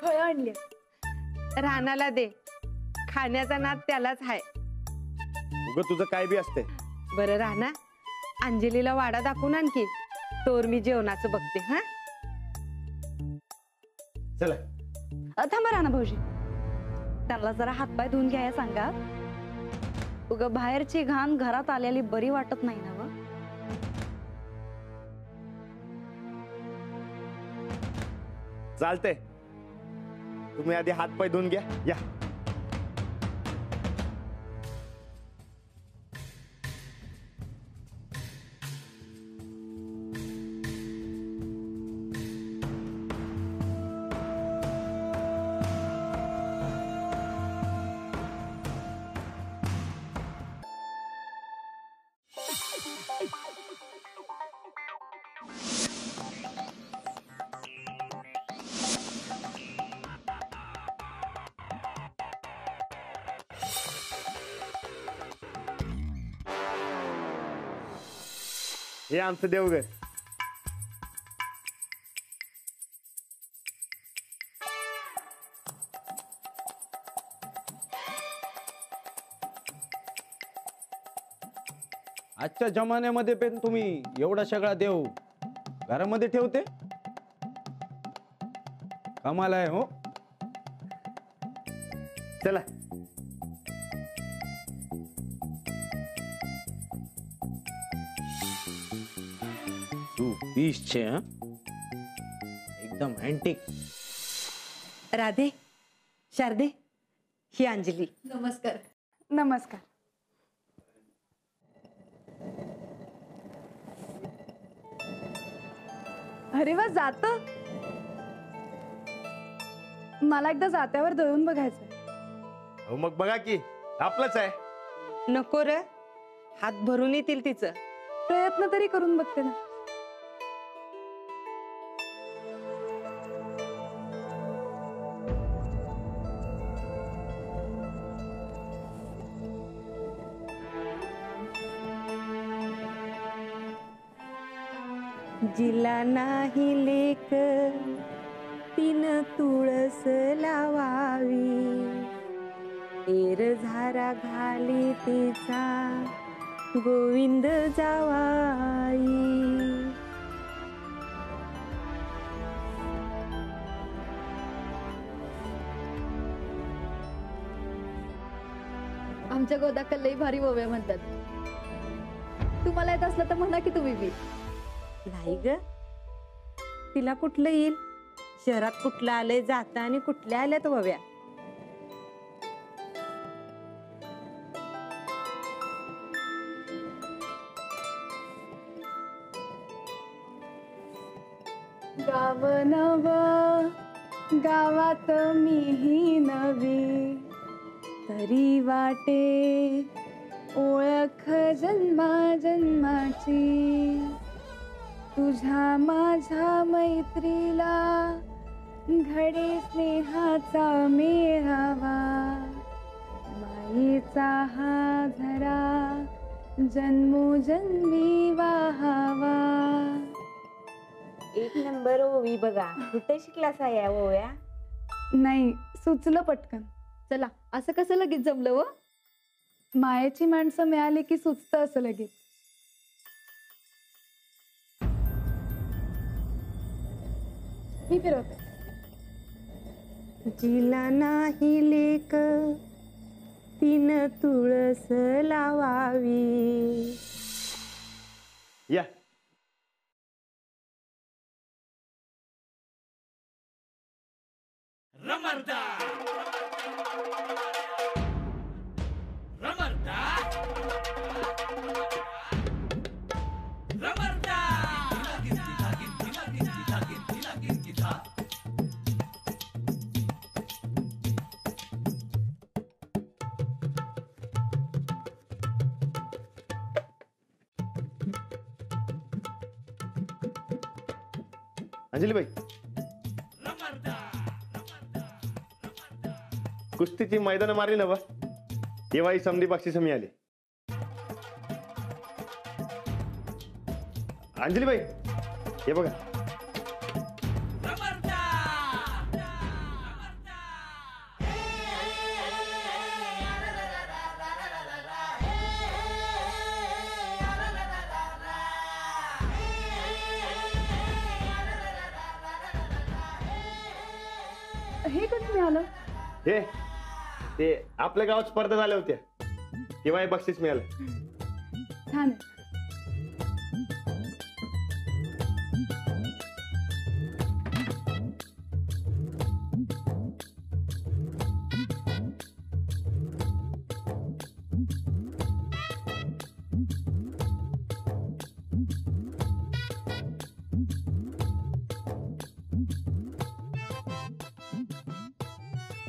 फळ आणली. रानाला दे, खाण्याचा नाद त्यालाच हाय. उगं तुझं काय बी असते. बरं राणा, अंजलीला वाडा दाखवून आणखी तोर मी जेवणाचं बघते. हा चला. थांबा राणा भाऊजी, त्यांना जरा हातपाय धुवून घ्यायला सांगा. उगा बाहेरची घाण घरात आलेली बरी वाटत नाही ना. चालतंय, तुम्ही आधी हात पाय धुवून घ्या. या. हे आमचं देवघर. आजच्या जमान्यामध्ये पण तुम्ही एवढा सगळा देव घरामध्ये ठेवते, कमाल आहे हो. चला. तू पीस छे हा, एकदम अँटिक. राधे, शारदे, ही अंजली. नमस्कार. नमस्कार. अरे वा, जात. मला एकदा जात्यावर दळून बघायचंय. हो मग बघा की, आपलंच आहे. नको र, हात भरून येतील तिचं. प्रयत्न तरी करून बघते ना. जिला नाही लेक तीन तुळस लावावी, एरझारा झारा घाली तिचा गोविंद जावाई. आमच्या गोदाकडे लई भारी ओव्या म्हणतात. तुम्हाला येत असलं तर म्हणा की तुम्ही बी. नाही ग, तिला कुठलं येईल. शहरात कुठलं आलंय जाता आणि कुठल्या आल्यात वव्या. गाव नव गावात मीही नवी, तरी वाटे ओळख जन्मा जन्माची. तुझ्या माझ्या मैत्रीला घडे स्नेहाचा मेळावा, मायेचा हा झरा जन्मोजन्मी वाहावा. एक नंबर ओवी बघा. कुठे शिकलास या ओव्या? नाही, सुचलं पटकन. चला, असं कसं लगेच जमलं व? मायेची माणसं मिळाली की सुचतं असं लगेच. मी फिरवते. जिला नाही लेक तीन तुळस लावावी. या. रमरदा रमरदा रमरदा. अंजलीबाई, कुस्तीची मैदान मारली ना बा, तेव्हाही समधी बक्षीस मिळाली. अंजलीबाई, हे बघा. हे कधी मिळालं? हे ते आपल्या गावात स्पर्धा झाल्या होत्या तेव्हा हे बक्षीस मिळालं. छान आहे.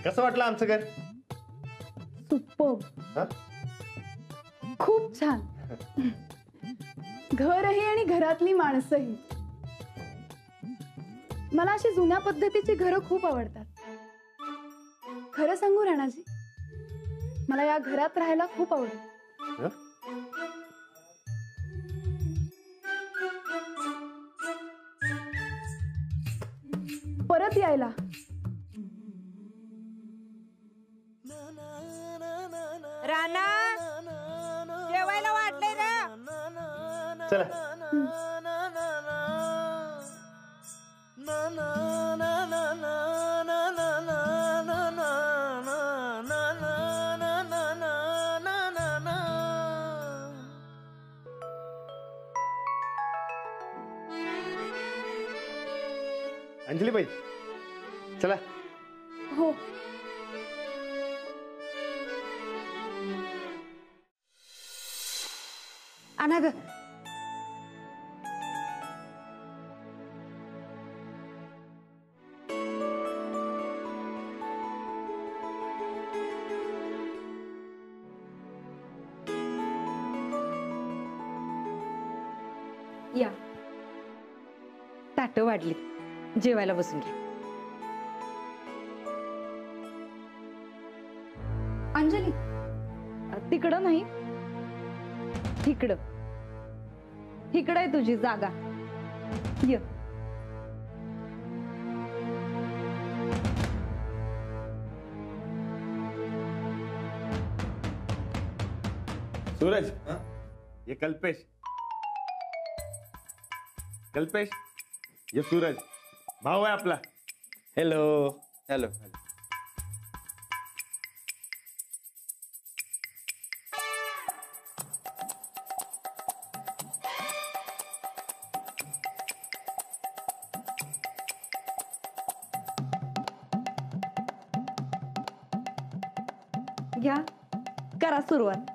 कसं वाटलं आमचं घर? सुपर्ब. हा? खूप छान. घरही आणि घरातली माणसंही. मला अशी जुन्या पद्धतीची घरं खूप आवडतात. खरं सांगू राणाजी, मला या घरात राहायला खूप आवडेल. हा? परत यायला. राणा जेवायला वाटलंय ना. चला. अंजली बाई चला. हो. आणा ग. या ताटं वाढली, जेवायला बसून घ्या. अंजली तिकडं नाही, तिकडं. तिकडं आहे तुझी जागा. ये. सूरज ये कल्पेश. कल्पेश ये सूरज भाऊ आहे आपला. Hello hello. घ्या, करा सुरुवात.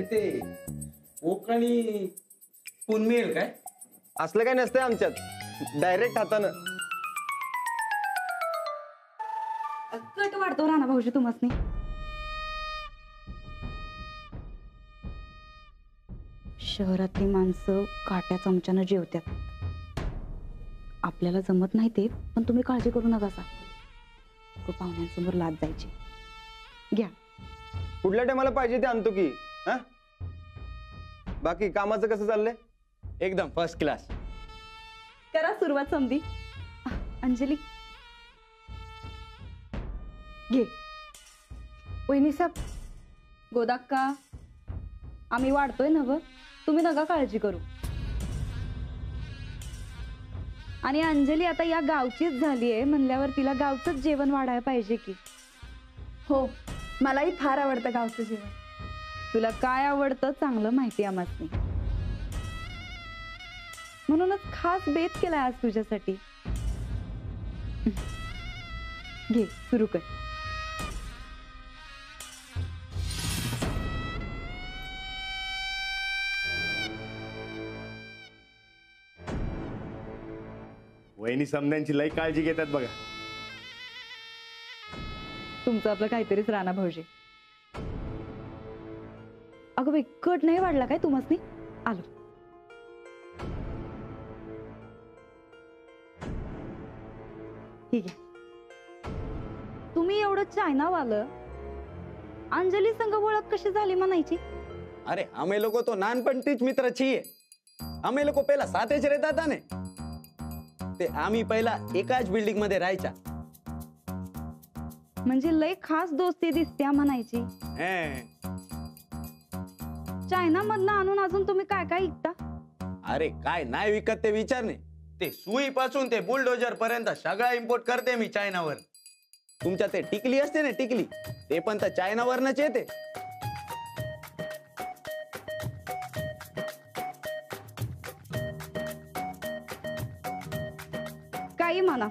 ते कोकणी पुन मिळेल काय? असलं काय नसतंय आमच्यात, डायरेक्ट हातानं. कट वाढतो राणा भाऊजी तुम्हासनी. शहरातली माणसं काट्या चमच्यानं जेवतात. आपल्याला जमत नाही ते, पण तुम्ही काळजी करू नका सा. पाहुण्यांसमोर लाज जायची. घ्या. कुठल्या टायमाला पाहिजे ते आणतो की. हा, बाकी कामाचं कसं चाललंय? एकदम फर्स्ट क्लास. करा सुरुवात समधी. अंजली घे. वहिनी साहेब, गोदाक्का आम्ही वाढतोय नव, तुम्ही नका काळजी करू. आणि अंजली आता या गावचीच झालीये म्हणल्यावर तिला गावचंच जेवण वाढायला पाहिजे की. हो, मलाही फार आवडतं गावचं जेवण. तुला काय आवडतं चांगलं माहिती आम्हासनी, म्हणूनच खास बेत केलाय आज तुझ्यासाठी. घे, सुरू कर. वहिनी समध्यांची लई काळजी घेतात बघा. तुमचं आपलं काहीतरीच राणा भाऊजी. अगं बाई, कट नाही वाढला काय तुम्हासनी? आलो. ठीक आहे. तुम्ही एवढं चायनावालं, अंजली संग ओळख कशी झाली म्हणायची? अरे हमें लोगों तो नानपणतीच मित्र छिये. हमें लोगों पहिला साथेच रहता था ने. ते आम्ही पहिला एकाच बिल्डिंग मध्ये राहायचा. म्हणजे लय खास दोस्ती दिसत्या म्हणायची. चायना मधलं आणून अजून तुम्ही काय काय विकता? अरे काय नाही विकत ते विचारणे. ते सुई पासून ते बुलडोजर पर्यंत सगळा इम्पोर्ट करते मी चायनावर. तुमच्या ते टिकली असते ना टिकली, ते पण तर चायनावरनच येते. काही म्हणा,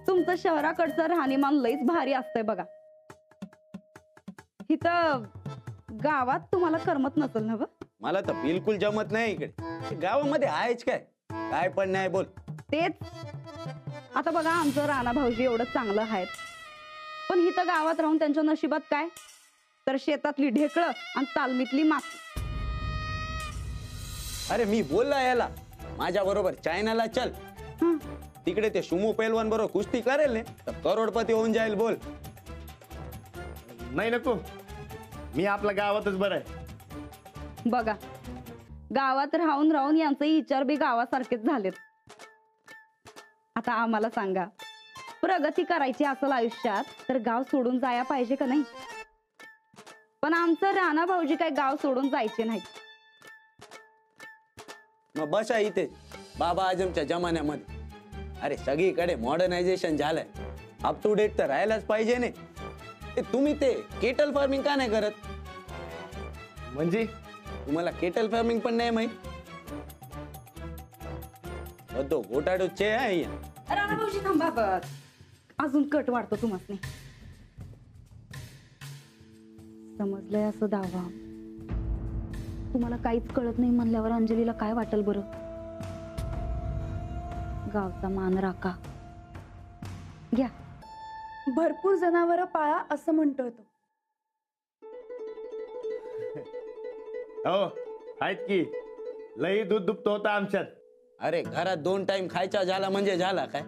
तुमचं शहराकडचं राहणीमान लईच भारी असतंय बघा. इथं गावात तुम्हाला करमत नसेल ना? मला तर बिलकुल जमत नाही इकडे. गावामध्ये आहेच काय, काय पण नाही बोल. तेच आता बघा, आमचं राणा भाऊजी एवढं चांगलं आहेत, पण इथं गावात राहून त्यांच्या नशिबात काय तर शेतातली ढेकळं आणि तालमीतली माती. अरे मी बोलला याला माझ्या बरोबर चायनाला चल, तिकडे ते सुमो पैलवान बरोबर कुस्ती करेल ने तर करोडपती होऊन जाईल. बोल. नाही नको, मी आपल्या गावातच बरं आहे. बघा, गावात राहून राहून यांचे विचार बी गावासारखेच झालेत. आता आम्हाला सांगा, प्रगती करायची असेल आयुष्यात तर गाव सोडून जाया पाहिजे का नाही? पण आमचं राणा भाऊजी काय गाव सोडून जायचे नाही. मग बसा इथे बाबा आजमच्या जमान्यामध्ये. अरे सगळीकडे मॉडर्नायझेशन झालंय, अप टू डेट तर राहायलाच पाहिजे ने. तुम्ही ते केटल फार्मिंग का नाही करत? म्हणजे तुम्हाला केटल फार्मिंग पण नाही माहित? तो घोटाळूचे आहे. राणा भाऊजी थांबा, बघ अजून कट वाढतो तुम्हाला. समजलंय असं दावा. तुम्हाला काहीच कळत नाही म्हणल्यावर अंजलीला काय वाटेल बरं? गावचा मान राखा. घ्या. भरपूर जनावरं पाळा असं म्हणतोय तो. हो आहेत की, लई दूध दुभत होता आमच्यात. अरे घरात 2 टाइम खायचा झाला म्हणजे झाला काय?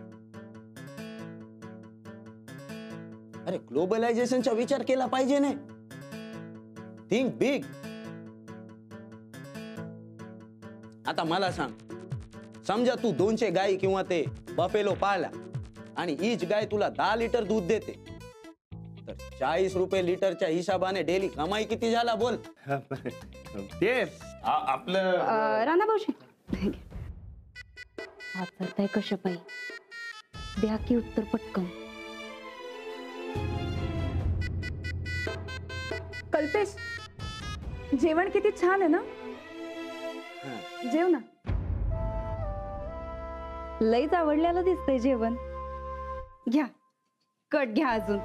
अरे ग्लोबलायझेशनचा विचार केला पाहिजे ने. Think big. आता मला सांग, समजा तू 200 गाई किंवा ते बफेलो पाळला आणि ईच गाय तुला 10 लिटर दूध देते, तर 40 रुपये लिटरच्या हिशोबाने डेली कमाई किती झाला बोल? ते आपलं राणा भाऊजी हात कशा पाई द्या की उत्तर पटकन. कल्पेश, जेवण किती छान आहे ना? जेव ना. लईच आवडल्याला दिसतंय जेवण. घ्या, कट घ्या अजून.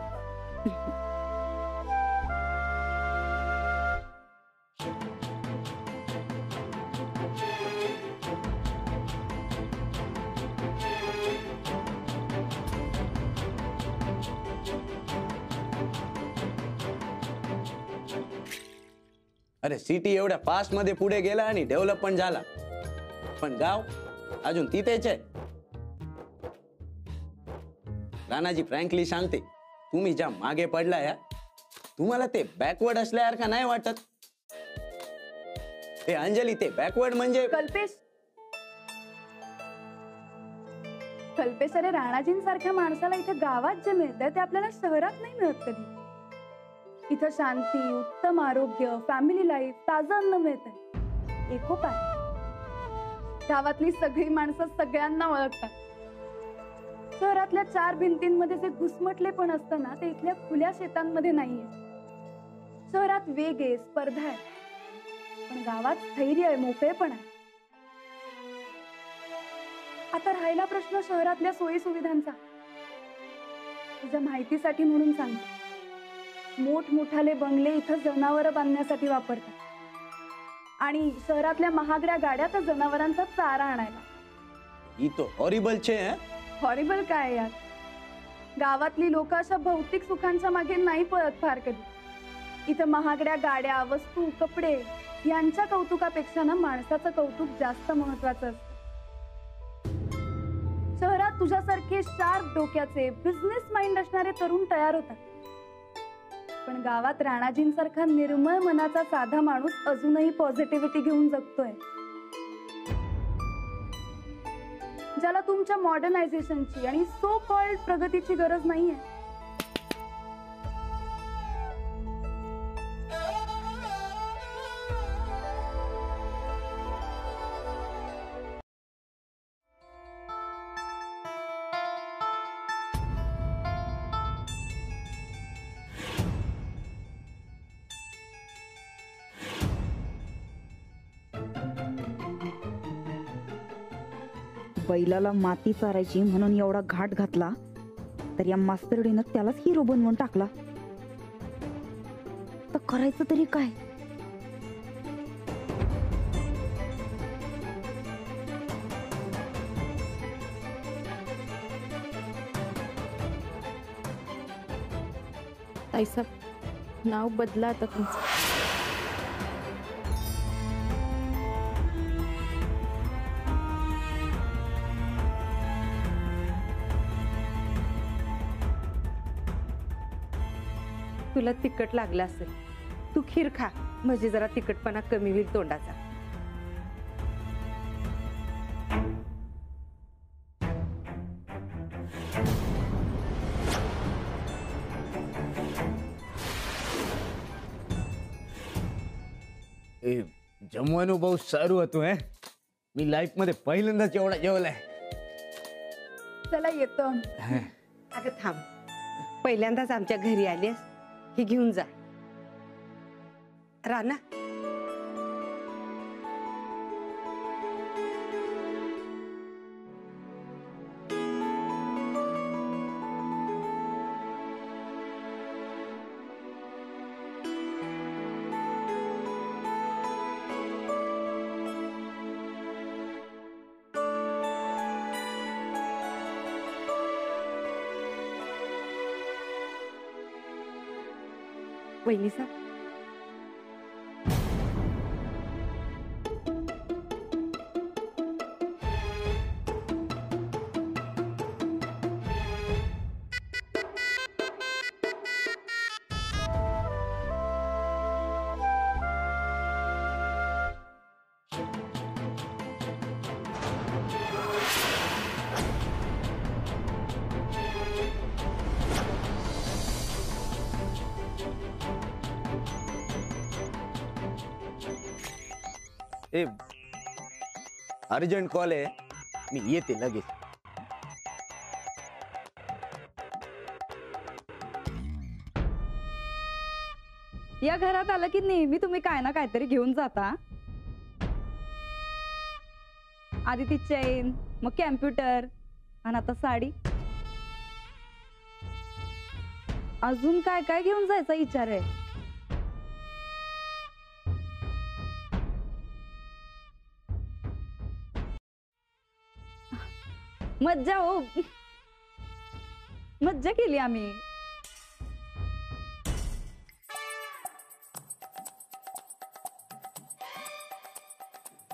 अरे सिटी एवढ्या फास्ट मध्ये पुढे गेला आणि डेव्हलप पण झाला, पण गाव अजून तिथेच आहे. राणाजी फ्रँकली सांगते, तुम्ही ज्या मागे पडला या, तुम्हाला ते बॅकवर्ड असल्यासारखा नाही वाटत? हे अंजली, ते बॅकवर्ड म्हणजे कल्पेश, अरे राणाजींसारख्या माणसाला इथे गावात जे मिळतंय ते आपल्याला शहरात नाही मिळत कधी. इथं शांती, उत्तम आरोग्य, फॅमिली लाईफ, ताजं अन्न मिळतंय. एकोपा आहे. गावातली सगळी माणसं सगळ्यांना ओळखतात. शहरातल्या 4 भिंतींमध्ये जे घुसमटले पण असतं ना, ते इथल्या खुल्या शेतांमध्ये नाहीये. शहरात वेग आहे, स्पर्धा आहे, पण गावात स्थैर्य आहे, मोकळेपण आहे. आता राहिला प्रश्न शहरातल्या सोयी सुविधांचा. तुझ्या माहितीसाठी म्हणून सांगते, मोठमोठाले बंगले इथं जनावरं बांधण्यासाठी वापरतात आणि शहरातल्या महागड्या गाड्या तर जनावरांचा चारा आणायला. ही तो हॉरिबल छे. हॉरिबल काय यार? गावातली लोक अशा भौतिक सुखांच्या मागे नाही पळत फार कधी. इथं महागड्या गाड्या, वस्तू, कपडे यांच्या कौतुकापेक्षा ना माणसाचं कौतुक जास्त महत्वाचं असतं. शहरात तुझ्यासारखे शार्प डोक्याचे, बिझनेस माइंड असणारे तरुण तयार होतात, पण गावात राणाजींसारखा निर्मळ मनाचा साधा माणूस अजूनही पॉझिटिव्हिटी घेऊन जगतोय, ज्याला तुमच्या मॉडर्नायझेशनची आणि सो कॉल्ड प्रगतीची गरज नाहीये. बैलाला माती चारायची म्हणून एवढा घाट घातला तर या मास्तरडीनं त्यालाच हिरो बनवून टाकला. तर करायचं तरी काय? ताईसाहेब नाव बदला आता तुमचं. तुला तिखट लागलं असेल, तू खीर खा म्हणजे जरा तिखटपणा कमी होईल तोंडाचा. जमવાનું બહુ સારું હતું હે. मी लाईफ मध्ये पहिल्यांदाच एवढा जेवलाय. चला येतो आम्ही. अगं थांब, पहिल्यांदाच आमच्या घरी आलीस, हे घेऊन जा. राना वहिनी साहेब, ए अर्जंट कॉल आहे, मी येते लगेच. या घरात आलं की नेहमी तुम्ही काय ना काहीतरी घेऊन जाता. आधी ती चेन, मग कॅम्प्युटर आणि आता साडी. अजून काय काय घेऊन जायचा विचार आहे? मज्जा हो, मज्जा केली आम्ही.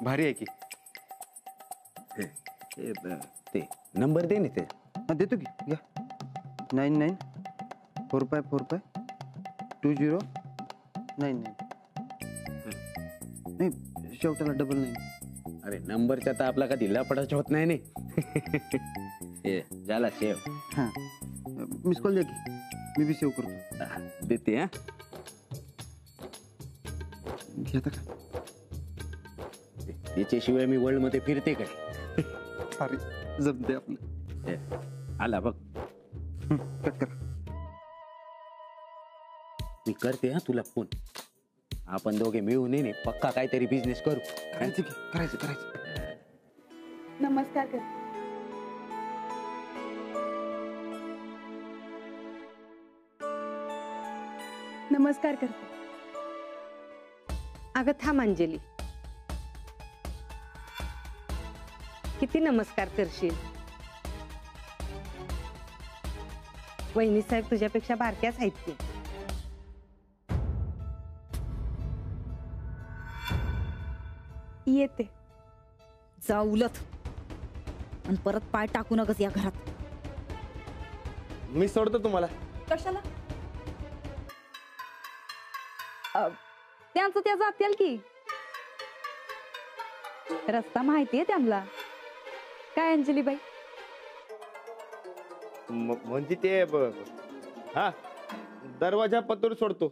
भारी आहे की. ते नंबर दे ना ते. हा देतो की, घ्या. 9945452099. नाही शेवटाला डबल 9. अरे नंबरचा तर आपला कधी लपडाच होत नाही नी. ए, झाला सेव. हां मिस कॉल द्या की, मी बी सेव्ह करतो. देते हा. घेता का? याच्याशिवाय मी वर्ल्ड मध्ये फिरते काय? अरे जमते आपलं. ए, आला बघ. कट करा. मी करते हा तुला फोन. आपण दोघे मिळून ये पक्का काहीतरी बिझनेस करू. करायचं की, करायचं. नमस्कार कर. नमस्कार करते. अगं थांब अंजली, किती नमस्कार करशील? वहिनी साहेब तुझ्यापेक्षा बारक्याच आहेत की. येते. जा उलट आणि परत पाय टाकू नकस या घरात. मी सोडतो तुम्हाला. कशाला? त्यांचं त्या जातील की. रस्ता माहितीये त्यांना. काय अंजलीबाई? म्हणजे ते हा दरवाजा पतूर सोडतो.